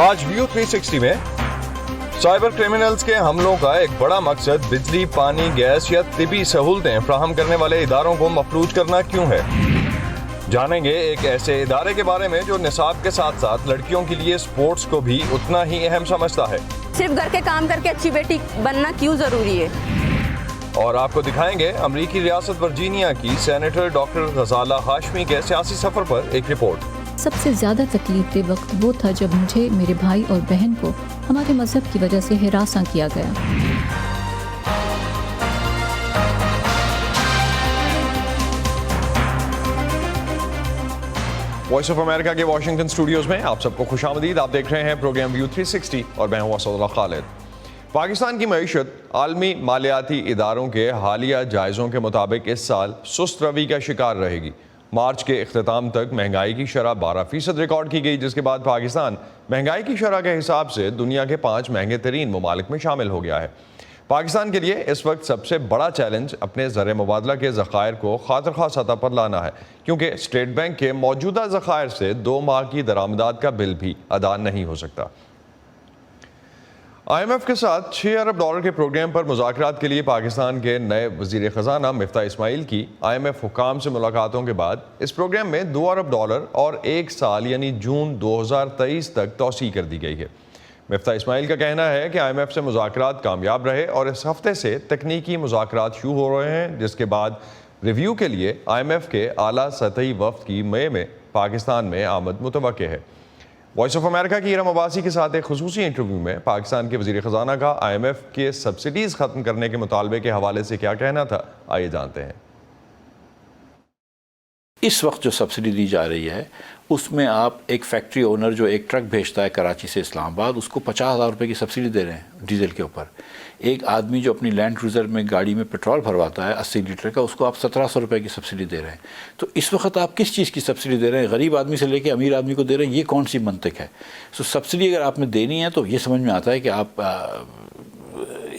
آج ویو 360 میں cyber criminals کے حملوں کا ایک بڑا مقصد بجلی، پانی، گیس یا طبی سہولتیں فراہم کرنے والے اداروں کو مفلوج کرنا کیوں ہے؟ جانیں گے ایک ایسے ادارے کے بارے میں جو نصاب کے ساتھ ساتھ لڑکیوں کے لیے سپورٹس کو بھی اتنا ہی اہم سمجھتا ہے۔ صرف گھر کے کام کر کے اچھی بیٹی بننا کیوں ضروری ہے؟ اور آپ کو دکھائیں گے امریکی ریاست ورجینیا کی سینیٹر ڈاکٹر غزالہ ہاشمی کے سیاسی سفر پر ایک رپورٹ۔ سب سے زیادہ تکلیف دہ وقت وہ تھا جب مجھے، میرے بھائی اور بہن کو ہمارے مذہب کی وجہ سے ہراساں کیا گیا۔ وائس آف امریکہ کے واشنگٹن اسٹوڈیوز میں آپ سب کو خوش آمدید۔ آپ دیکھ رہے ہیں پروگرام ویو 360 اور میں ہوں اسد اللہ خالد۔ پاکستان کی معیشت عالمی مالیاتی اداروں کے حالیہ جائزوں کے مطابق اس سال سست روی کا شکار رہے گی۔ مارچ کے اختتام تک مہنگائی کی شرح 12% ریکارڈ کی گئی، جس کے بعد پاکستان مہنگائی کی شرح کے حساب سے دنیا کے 5 مہنگے ترین ممالک میں شامل ہو گیا ہے۔ پاکستان کے لیے اس وقت سب سے بڑا چیلنج اپنے زر مبادلہ کے ذخائر کو خاطر خواہ سطح پر لانا ہے، کیونکہ اسٹیٹ بینک کے موجودہ ذخائر سے 2 ماہ کی درآمدات کا بل بھی ادا نہیں ہو سکتا۔ آئی ایم ایف کے ساتھ $6 ارب کے پروگرام پر مذاکرات کے لیے پاکستان کے نئے وزیر خزانہ مفتاح اسماعیل کی آئی ایم ایف حکام سے ملاقاتوں کے بعد اس پروگرام میں $2 ارب اور 1 سال یعنی جون 2023 تک توسیع کر دی گئی ہے۔ مفتاح اسماعیل کا کہنا ہے کہ آئی ایم ایف سے مذاکرات کامیاب رہے اور اس ہفتے سے تکنیکی مذاکرات شروع ہو رہے ہیں، جس کے بعد ریویو کے لیے آئی ایم ایف کے اعلیٰ سطحی وفد کی مئی میں پاکستان میں آمد متوقع ہے۔ وائس آف امریکہ کی ارم عباسی کے ساتھ ایک خصوصی انٹرویو میں پاکستان کے وزیر خزانہ کا آئی ایم ایف کے سبسڈیز ختم کرنے کے مطالبے کے حوالے سے کیا کہنا تھا، آئیے جانتے ہیں۔ اس وقت جو سبسڈی دی جا رہی ہے اس میں آپ ایک فیکٹری اونر جو ایک ٹرک بھیجتا ہے کراچی سے اسلام آباد، اس کو $50,000 کی سبسڈی دے رہے ہیں ڈیزل کے اوپر۔ ایک آدمی جو اپنی لینڈ کروزر میں گاڑی میں پیٹرول بھرواتا ہے 80 لیٹر کا، اس کو آپ $1,700 کی سبسڈی دے رہے ہیں۔ تو اس وقت آپ کس چیز کی سبسڈی دے رہے ہیں؟ غریب آدمی سے لے کے امیر آدمی کو دے رہے ہیں، یہ کون سی منطق ہے؟ سبسڈی اگر آپ نے دینی ہے تو یہ سمجھ میں آتا ہے کہ آپ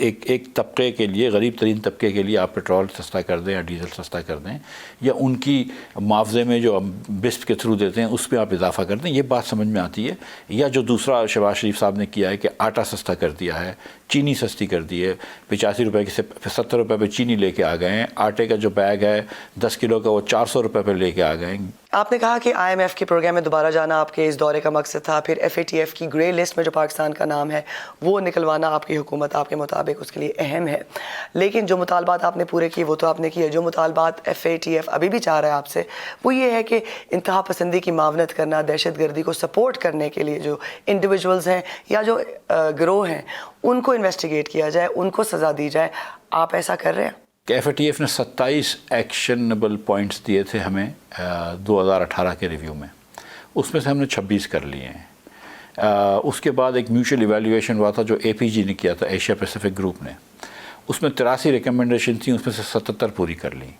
ایک طبقے کے لیے، غریب ترین طبقے کے لیے آپ پیٹرول سستا کر دیں یا ڈیزل سستا کر دیں، یا ان کی معاوضے میں جو بسپ کے تھرو دیتے ہیں اس پہ آپ اضافہ کر دیں، یہ بات سمجھ میں آتی ہے۔ یا جو دوسرا شہباز شریف صاحب نے کیا ہے کہ آٹا سستا کر دیا ہے، چینی سستی کر دی ہے، $85 سے $70 پہ چینی لے کے آ گئے ہیں، آٹے کا جو بیگ ہے 10 کلو کا وہ $400 پہ لے کے آ گئے ہیں۔ آپ نے کہا کہ آئی ایم ایف کے پروگرام میں دوبارہ جانا آپ کے اس دورے کا مقصد تھا، پھر ایف اے ٹی ایف کی گرے لسٹ میں جو پاکستان کا نام ہے وہ نکلوانا آپ کی حکومت آپ کے مطابق اس کے لیے اہم ہے، لیکن جو مطالبات آپ نے پورے کیے وہ تو آپ نے کیے۔ جو مطالبات ایف اے ٹی ایف ابھی بھی چاہ رہا ہے آپ سے وہ یہ ہے کہ انتہا پسندی کی معاونت کرنا، دہشت گردی کو سپورٹ کرنے کے لیے جو انڈیویجولز ہیں یا جو گروہ ہیں ان کو انویسٹیگیٹ کیا جائے، ان کو سزا دی جائے۔ آپ ایسا کر رہے ہیں؟ ایف اے ٹی ایف نے 27 ایکشنبل پوائنٹس دیے تھے ہمیں 2018 کے ریویو میں، اس میں سے ہم نے 26 کر لیے ہیں۔ اس کے بعد ایک میوچل ایویلیویشن ہوا تھا جو اے پی جی نے کیا تھا، ایشیا پیسیفک گروپ نے، اس میں 83 ریکمنڈیشن تھیں، اس میں سے 77 پوری کر لیں۔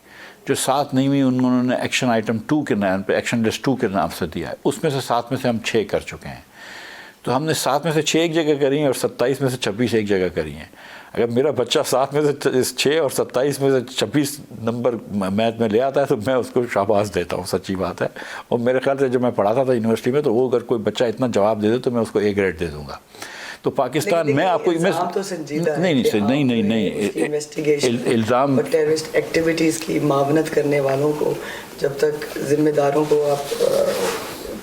جو 7 نہیں ہوئی انہوں نے ایکشن آئٹم 2 کے نام پہ، ایکشن لسٹ 2 کے نام سے دیا ہے، اس میں سے 7 میں سے ہم 6 کر چکے ہیں۔ تو ہم نے 7 میں سے 6 ایک جگہ کری ہیں اور 27 میں سے 26 ایک جگہ کری ہیں۔ اگر میرا بچہ 7 میں سے 6 اور 27 میں سے 26 نمبر میتھ میں لے آتا ہے تو میں اس کو شاباش دیتا ہوں، سچی بات ہے۔ اور میرے خیال سے جب میں پڑھاتا تھا یونیورسٹی میں تو وہ اگر کوئی بچہ اتنا جواب دے دے تو میں اس کو A گریڈ دے دوں گا۔ تو پاکستان میں آپ کو الزام ٹیررسٹ ایکٹیویٹیز کی معاونت کرنے والوں کو جب تک ذمہ داروں کو آپ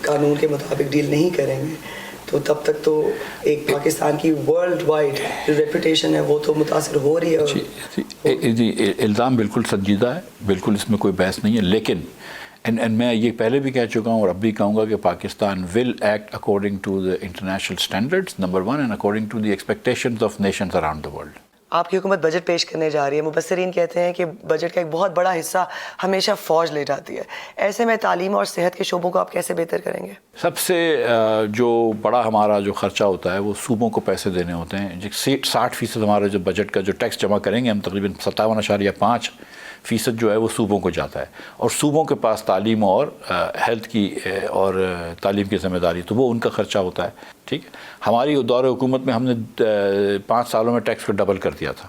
قانون کے مطابق ڈیل نہیں کریں گے تو تب تک تو ایک پاکستان کی ورلڈ وائڈ جو ریپوٹیشن ہے وہ تو متاثر ہو رہی ہے۔ جی الزام بالکل سنجیدہ ہے، بالکل اس میں کوئی بحث نہیں ہے، لیکن میں یہ پہلے بھی کہہ چکا ہوں اور اب بھی کہوں گا کہ Pakistan will act according to the international standards number 1 and according to the expectations of nations around the world. آپ کی حکومت بجٹ پیش کرنے جا رہی ہے، مبصرین کہتے ہیں کہ بجٹ کا ایک بہت بڑا حصہ ہمیشہ فوج لے جاتی ہے، ایسے میں تعلیم اور صحت کے شعبوں کو آپ کیسے بہتر کریں گے؟ سب سے جو بڑا ہمارا جو خرچہ ہوتا ہے وہ صوبوں کو پیسے دینے ہوتے ہیں۔ 60% ہمارا جو بجٹ کا جو ٹیکس جمع کریں گے ہم، تقریباً 57.5% جو ہے وہ صوبوں کو جاتا ہے، اور صوبوں کے پاس تعلیم اور ہیلتھ کی اور تعلیم کی ذمہ داری، تو وہ ان کا خرچہ ہوتا ہے۔ ٹھیک ہے، ہماری دور حکومت میں ہم نے 5 سالوں میں ٹیکس کو ڈبل کر دیا تھا،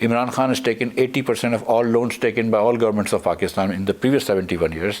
Imran Khan has taken 80% of all loans taken by all governments of Pakistan in the previous 71 years.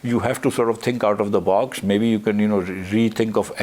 You have to sort of think out of the box. Maybe you can, rethink of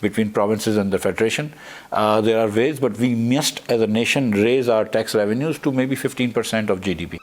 between provinces and the federation. There are ways, but we must, as a nation, raise our tax revenues to maybe 15% of GDP.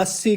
$80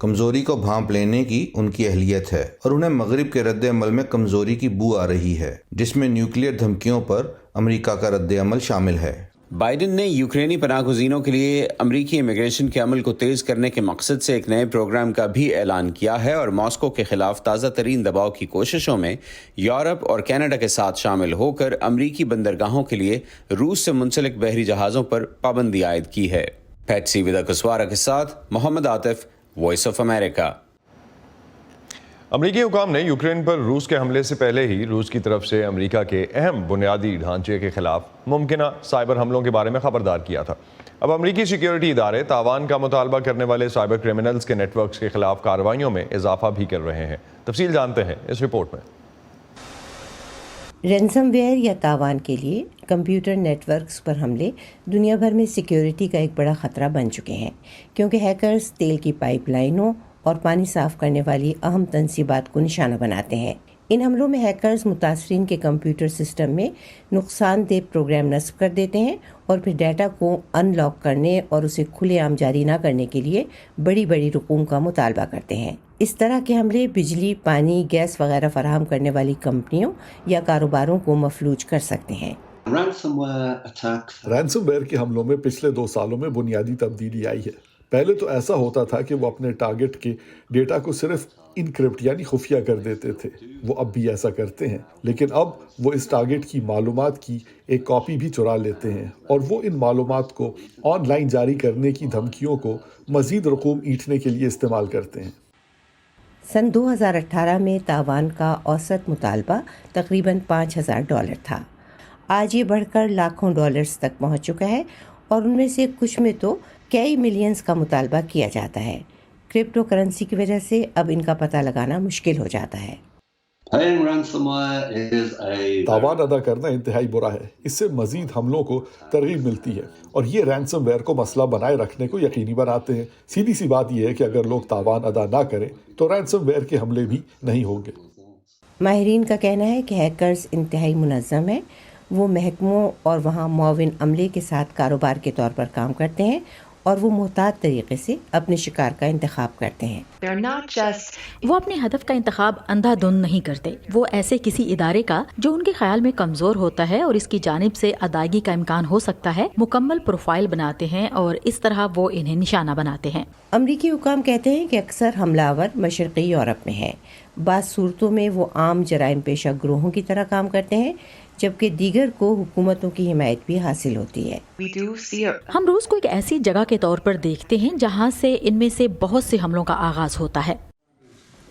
کمزوری کو بھانپ لینے کی ان کی اہلیت ہے اور انہیں مغرب کے رد عمل میں کمزوری کی بو آ رہی ہے، جس میں نیوکلیئر دھمکیوں پر امریکہ کا رد عمل شامل ہے۔ بائیڈن نے یوکرینی پناہ گزینوں کے لیے امریکی امیگریشن کے عمل کو تیز کرنے کے مقصد سے ایک نئے پروگرام کا بھی اعلان کیا ہے اور ماسکو کے خلاف تازہ ترین دباؤ کی کوششوں میں یورپ اور کینیڈا کے ساتھ شامل ہو کر امریکی بندرگاہوں کے لیے روس سے منسلک بحری جہازوں پر پابندی عائد کی ہے۔ پیٹسی ودا کسوارا کے ساتھ محمد عاطف، وائس آف امریکہ۔ امریکی حکام نے یوکرین پر روس کے حملے سے پہلے ہی روس کی طرف سے امریکہ کے اہم بنیادی ڈھانچے کے خلاف ممکنہ سائبر حملوں کے بارے میں خبردار کیا تھا۔ اب امریکی سیکیورٹی ادارے تاوان کا مطالبہ کرنے والے سائبر کرمنلز کے نیٹ ورکس کے خلاف کارروائیوں میں اضافہ بھی کر رہے ہیں۔ تفصیل جانتے ہیں اس رپورٹ میں۔ رینسم ویئر یا تاوان کے لیے کمپیوٹر نیٹ ورکس پر حملے دنیا بھر میں سیکیورٹی کا ایک بڑا خطرہ بن چکے ہیں، کیونکہ ہیکرز تیل کی پائپ لائنوں اور پانی صاف کرنے والی اہم تنصیبات کو نشانہ بناتے ہیں۔ ان حملوں میں ہیکرز متاثرین کے کمپیوٹر سسٹم میں نقصان دہ پروگرام نصب کر دیتے ہیں اور پھر ڈیٹا کو ان لاک کرنے اور اسے کھلے عام جاری نہ کرنے کے لیے بڑی بڑی رقوم کا مطالبہ کرتے ہیں۔ اس طرح کے حملے بجلی، پانی، گیس وغیرہ فراہم کرنے والی کمپنیوں یا کاروباروں کو مفلوج کر سکتے ہیں۔ رینسم ویئر کے حملوں میں پچھلے 2 سالوں میں بنیادی تبدیلی آئی ہے۔ پہلے تو ایسا ہوتا تھا کہ وہ اپنے ٹارگٹ کے ڈیٹا کو صرف انکرپٹ یعنی خفیہ کر دیتے تھے، وہ اب بھی ایسا کرتے ہیں، لیکن اب وہ اس ٹارگٹ کی معلومات کی ایک کاپی بھی چرا لیتے ہیں اور وہ ان معلومات کو آن لائن جاری کرنے کی دھمکیوں کو مزید رقوم اینٹھنے کے لیے استعمال کرتے ہیں۔ سن 2018 میں تاوان کا اوسط مطالبہ تقریباً $5000 تھا۔ آج یہ بڑھ کر لاکھوں ڈالرز تک پہنچ چکا ہے اور ان میں سے کچھ میں تو کئی ملینز کا مطالبہ کیا جاتا ہے۔ کرپٹو کرنسی کی وجہ سے اب ان کا پتہ لگانا مشکل ہو جاتا ہے۔ تاوان ادا کرنا انتہائی برا ہے، اس سے مزید حملوں کو ترغیب ملتی ہے اور یہ رینسم ویئر کو مسئلہ بنائے رکھنے کو یقینی بناتے ہیں۔ سیدھی سی بات یہ ہے کہ اگر لوگ تاوان ادا نہ کریں تو رینسم ویئر کے حملے بھی نہیں ہوں گے۔ ماہرین کا کہنا ہے کہ ہیکرز انتہائی منظم ہیں، وہ محکموں اور وہاں معاون عملے کے ساتھ کاروبار کے طور پر کام کرتے ہیں اور وہ محتاط طریقے سے اپنے شکار کا انتخاب کرتے ہیں۔ وہ اپنے ہدف کا انتخاب اندھا دھند نہیں کرتے، وہ ایسے کسی ادارے کا جو ان کے خیال میں کمزور ہوتا ہے اور اس کی جانب سے ادائیگی کا امکان ہو سکتا ہے مکمل پروفائل بناتے ہیں اور اس طرح وہ انہیں نشانہ بناتے ہیں۔ امریکی حکام کہتے ہیں کہ اکثر حملہ آور مشرقی یورپ میں ہیں۔ بعض صورتوں میں وہ عام جرائم پیشہ گروہوں کی طرح کام کرتے ہیں، جبکہ دیگر کو حکومتوں کی حمایت بھی حاصل ہوتی ہے۔ ہم روس کو ایک ایسی جگہ کے طور پر دیکھتے ہیں جہاں سے ان میں سے بہت سے حملوں کا آغاز ہوتا ہے۔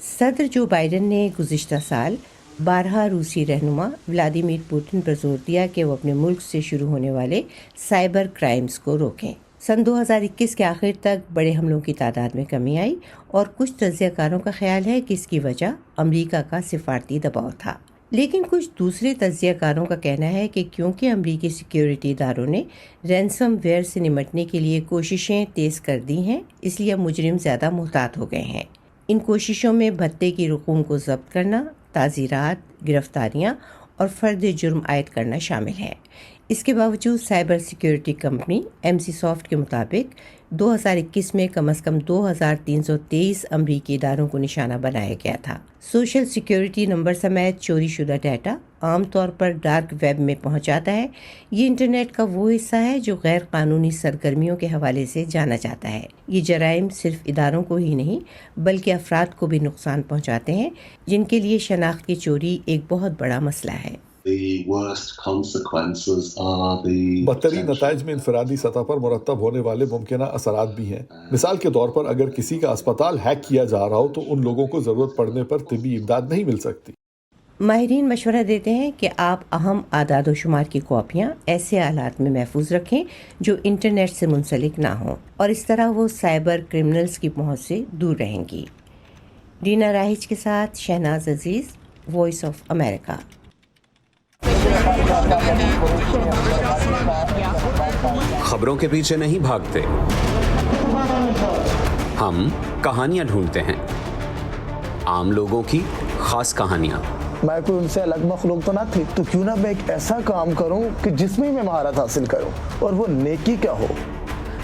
صدر جو بائیڈن نے گزشتہ سال 12 روسی رہنما ولادیمیر پوٹن پر زور دیا کہ وہ اپنے ملک سے شروع ہونے والے سائبر کرائمز کو روکیں۔ سن 2021 کے آخر تک بڑے حملوں کی تعداد میں کمی آئی اور کچھ تجزیہ کاروں کا خیال ہے کہ اس کی وجہ امریکہ کا سفارتی دباؤ تھا، لیکن کچھ دوسرے تجزیہ کاروں کا کہنا ہے کہ کیونکہ امریکی سیکیورٹی اداروں نے رینسم ویئر سے نمٹنے کے لیے کوششیں تیز کر دی ہیں، اس لیے مجرم زیادہ محتاط ہو گئے ہیں۔ ان کوششوں میں بھتے کی رقوم کو ضبط کرنا، تعزیرات، گرفتاریاں اور فرد جرم عائد کرنا شامل ہے۔ اس کے باوجود cyber security company Emsisoft کے مطابق 2021 میں کم از کم 2323 امریکی اداروں کو نشانہ بنایا گیا تھا۔ سوشل سیکیورٹی نمبر سمیت چوری شدہ ڈیٹا عام طور پر ڈارک ویب میں پہنچ جاتا ہے۔ یہ انٹرنیٹ کا وہ حصہ ہے جو غیر قانونی سرگرمیوں کے حوالے سے جانا جاتا ہے۔ یہ جرائم صرف اداروں کو ہی نہیں بلکہ افراد کو بھی نقصان پہنچاتے ہیں، جن کے لیے شناخت کی چوری ایک بہت بڑا مسئلہ ہے۔ بدترین نتائج میں انفرادی سطح پر مرتب ہونے والے ممکنہ اثرات بھی ہیں۔ مثال کے طور پر اگر کسی کا اسپتال ہیک کیا جا رہا ہو تو ان لوگوں کو ضرورت پڑنے پر طبی امداد نہیں مل سکتی۔ ماہرین مشورہ دیتے ہیں کہ آپ اہم اعداد و شمار کی کاپیاں ایسے آلات میں محفوظ رکھیں جو انٹرنیٹ سے منسلک نہ ہوں، اور اس طرح وہ سائبر کرمنلز کی پہنچ سے دور رہیں گی۔ ڈینا راہج کے ساتھ شہناز عزیز، وائس آف امریکہ۔ خبروں کے پیچھے نہیں بھاگتے، ہم کہانیاں ڈھونڈتے ہیں، عام لوگوں کی خاص کہانیاں۔ میں کوئی ان سے الگ مخلوق تو نہ تھی، تو کیوں نہ میں ایک ایسا کام کروں کہ جس میں میں مہارت حاصل کروں اور وہ نیکی کیا ہو۔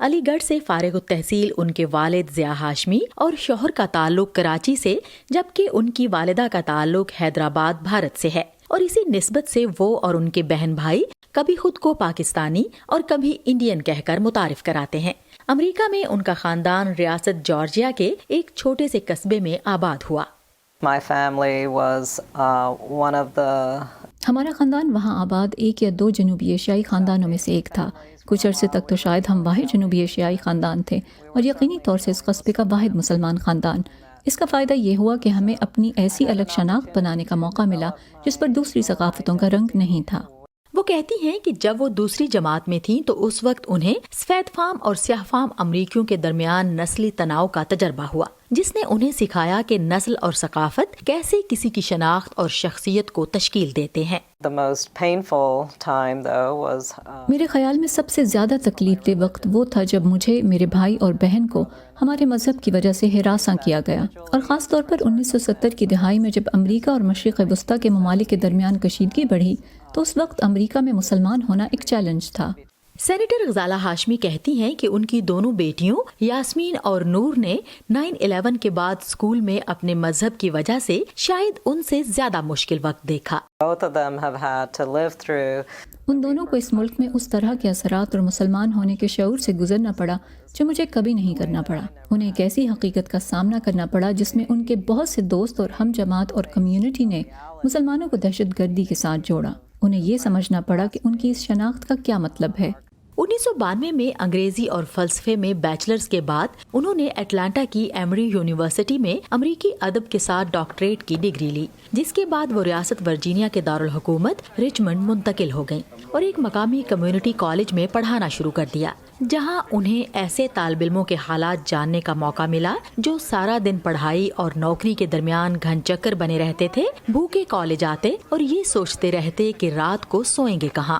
علی گڑھ سے فارغ التحصیل ان کے والد ضیاء ہاشمی اور شوہر کا تعلق کراچی سے، جبکہ ان کی والدہ کا تعلق حیدرآباد بھارت سے ہے، اور اسی نسبت سے وہ اور ان کے بہن بھائی کبھی خود کو پاکستانی اور کبھی انڈین کہہ کر متعارف کراتے ہیں۔ امریکہ میں ان کا خاندان ریاست جارجیا کے ایک چھوٹے سے قصبے میں آباد ہوا۔ ہمارا خاندان وہاں آباد 1 یا 2 جنوبی ایشیائی خاندانوں میں سے ایک تھا۔ کچھ عرصے تک تو شاید ہم واحد جنوبی ایشیائی خاندان تھے، اور یقینی طور سے اس قصبے کا واحد مسلمان خاندان۔ اس کا فائدہ یہ ہوا کہ ہمیں اپنی ایسی الگ شناخت بنانے کا موقع ملا جس پر دوسری ثقافتوں کا رنگ نہیں تھا۔ وہ کہتی ہیں کہ جب وہ دوسری جماعت میں تھیں تو اس وقت انہیں سفید فام اور سیاہ فام امریکیوں کے درمیان نسلی تناؤ کا تجربہ ہوا، جس نے انہیں سکھایا کہ نسل اور ثقافت کیسے کسی کی شناخت اور شخصیت کو تشکیل دیتے ہیں۔ میرے خیال میں سب سے زیادہ تکلیف دہ وقت وہ تھا جب مجھے، میرے بھائی اور بہن کو ہمارے مذہب کی وجہ سے ہراساں کیا گیا، اور خاص طور پر 1970 کی دہائی میں جب امریکہ اور مشرق وسطیٰ کے ممالک کے درمیان کشیدگی بڑھی تو اس وقت امریکہ میں مسلمان ہونا ایک چیلنج تھا۔ سینیٹر غزالہ ہاشمی کہتی ہیں کہ ان کی دونوں بیٹیوں یاسمین اور نور نے 9/11 کے بعد اسکول میں اپنے مذہب کی وجہ سے شاید ان سے زیادہ مشکل وقت دیکھا۔ ان دونوں کو اس ملک میں اس طرح کے اثرات اور مسلمان ہونے کے شعور سے گزرنا پڑا جو مجھے کبھی نہیں کرنا پڑا۔ انہیں ایک ایسی حقیقت کا سامنا کرنا پڑا جس میں ان کے بہت سے دوست اور ہم جماعت اور کمیونٹی نے مسلمانوں کو دہشت گردی کے ساتھ جوڑا۔ انہیں یہ سمجھنا پڑا کہ ان کی اس شناخت کا کیا مطلب ہے۔ 1992 میں انگریزی اور فلسفے میں بیچلرز کے بعد انہوں نے اٹلانٹا کی ایمری یونیورسٹی میں امریکی ادب کے ساتھ ڈاکٹریٹ کی ڈگری لی، جس کے بعد وہ ریاست ورجینیا کے دارالحکومت رچمنڈ منتقل ہو گئیں اور ایک مقامی کمیونٹی کالج میں پڑھانا شروع کر دیا، جہاں انہیں ایسے طالب علموں کے حالات جاننے کا موقع ملا جو سارا دن پڑھائی اور نوکری کے درمیان گھن چکر بنے رہتے تھے، بھوکے کالج آتے اور یہ سوچتے رہتے کہ رات کو سوئیں گے کہاں۔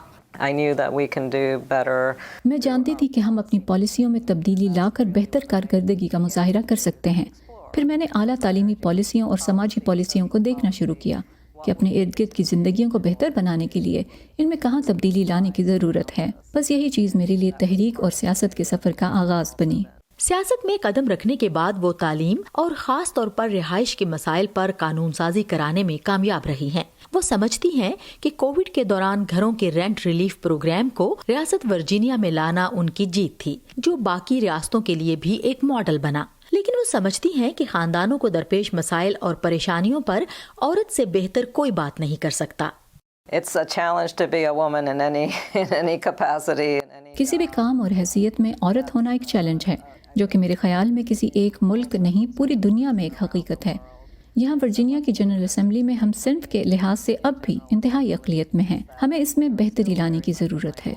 میں جانتی تھی کہ ہم اپنی پالیسیوں میں تبدیلی لا کر بہتر کارکردگی کا مظاہرہ کر سکتے ہیں۔ پھر میں نے اعلیٰ تعلیمی پالیسیوں اور سماجی پالیسیوں کو دیکھنا شروع کیا کہ اپنے ارد گرد کی زندگیوں کو بہتر بنانے کے لیے ان میں کہاں تبدیلی لانے کی ضرورت ہے۔ بس یہی چیز میرے لیے تحریک اور سیاست کے سفر کا آغاز بنی۔ سیاست میں قدم رکھنے کے بعد وہ تعلیم اور خاص طور پر رہائش کے مسائل پر قانون سازی کرانے میں کامیاب رہی ہیں۔ وہ سمجھتی ہیں کہ کووڈ کے دوران گھروں کے رینٹ ریلیف پروگرام کو ریاست ورجینیا میں لانا ان کی جیت تھی، جو باقی ریاستوں کے لیے بھی ایک ماڈل بنا۔ لیکن وہ سمجھتی ہیں کہ خاندانوں کو درپیش مسائل اور پریشانیوں پر عورت سے بہتر کوئی بات نہیں کر سکتا۔ کسی بھی کام اور حیثیت میں عورت ہونا ایک چیلنج ہے، جو کہ میرے خیال میں کسی ایک ملک نہیں پوری دنیا میں ایک حقیقت ہے۔ یہاں ورجینیا کی جنرل اسمبلی میں ہم صنف کے لحاظ سے اب بھی انتہائی اقلیت میں ہیں۔ ہمیں اس میں بہتری لانے کی ضرورت ہے۔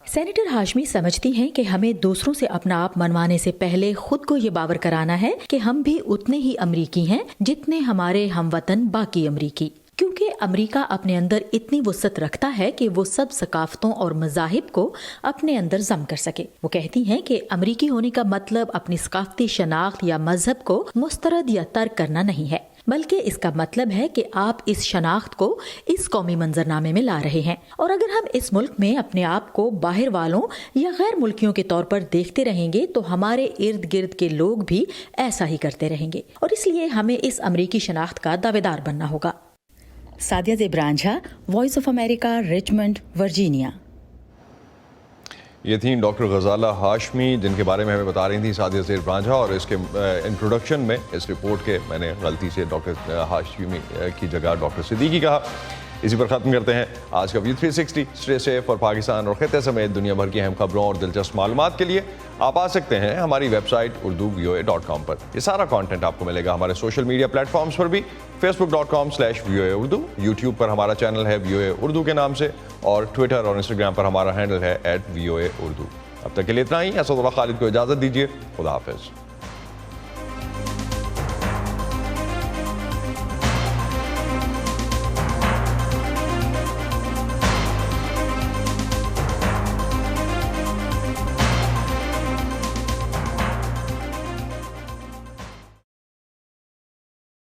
سینیٹر ہاشمی سمجھتی ہیں کہ ہمیں دوسروں سے اپنا آپ منوانے سے پہلے خود کو یہ باور کرانا ہے کہ ہم بھی اتنے ہی امریکی ہیں جتنے ہمارے ہم وطن باقی امریکی، کیونکہ امریکہ اپنے اندر اتنی وسعت رکھتا ہے کہ وہ سب ثقافتوں اور مذاہب کو اپنے اندر ضم کر سکے۔ وہ کہتی ہیں کہ امریکی ہونے کا مطلب اپنی ثقافتی شناخت یا مذہب کو مسترد یا ترک کرنا نہیں ہے، بلکہ اس کا مطلب ہے کہ آپ اس شناخت کو اس قومی منظرنامے میں لا رہے ہیں، اور اگر ہم اس ملک میں اپنے آپ کو باہر والوں یا غیر ملکیوں کے طور پر دیکھتے رہیں گے تو ہمارے ارد گرد کے لوگ بھی ایسا ہی کرتے رہیں گے، اور اس لیے ہمیں اس امریکی شناخت کا دعویدار بننا ہوگا۔ Sadia زیبرانجھا، voice of America, Richmond, Virginia. یہ تھیں ڈاکٹر غزالہ ہاشمی، جن کے بارے میں ہمیں بتا رہی تھیں سادیہ زیبرانجھا، اور اس کے انٹروڈکشن میں اس رپورٹ کے میں نے غلطی سے ڈاکٹر ہاشمی کی جگہ ڈاکٹر صدیقی کہا۔ اسی پر ختم کرتے ہیں آج کا ویو 360۔ اسٹے سیف، اور پاکستان اور خطے سمیت دنیا بھر کی اہم خبروں اور دلچسپ معلومات کے لیے آپ آ سکتے ہیں ہماری ویب سائٹ urduvoa.com پر۔ یہ سارا کانٹینٹ آپ کو ملے گا ہمارے سوشل میڈیا پلیٹ فارمز پر بھی، facebook.com/voa urdu، یوٹیوب پر ہمارا چینل ہے VOA اردو کے نام سے، اور ٹویٹر اور انسٹاگرام پر ہمارا ہینڈل ہے @VOA urdu۔ اب تک کے لیے اتنا ہی۔ اسد اللہ خالد کو اجازت دیجیے، خدا حافظ۔